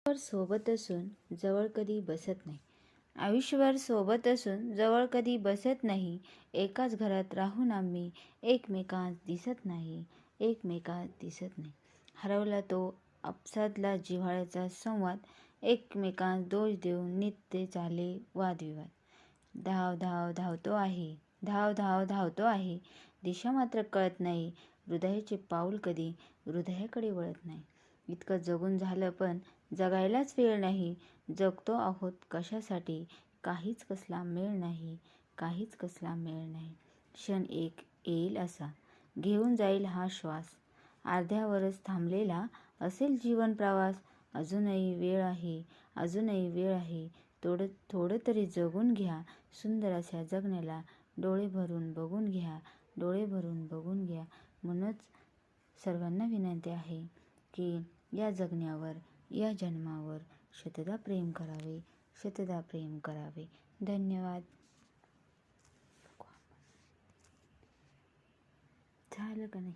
सोबत असून जवळ कधी बसत नाही. आयुष्यभर सोबत असून जवळ कधी बसत नाही. एकाच घरात राहून आम्ही एकमेकांस दिसत नाही, एकमेकांस दिसत नाही. हरवला तो आपसातला जिव्हाळ्याचा संवाद, एकमेकांस दोष देऊन नित्य चाले वादविवाद. धाव धाव धावतो आहे, धाव धाव धावतो आहे, दिशा मात्र कळत नाही. हृदयाचे पाऊल कधी हृदयाकडे वळत नाही. इतकं जगून झालं पण जगायलाच वेळ नाही. जगतो आहोत कशासाठी, काहीच कसला मेळ नाही, काहीच कसला मेळ नाही. क्षण एक येईल असा, घेऊन जाईल हा श्वास. अर्ध्यावरच थांबलेला असेल जीवन प्रवास. अजूनही वेळ आहे, अजूनही वेळ आहे. थोडं तरी जगून घ्या. सुंदर अशा जगण्याला डोळे भरून बघून घ्या, डोळे भरून बघून घ्या. म्हणूनच सर्वांना विनंती आहे की या जगण्यावर, या जन्मावर शतदा प्रेम करावे, शतदा प्रेम करावे. धन्यवाद. झालं का नाही?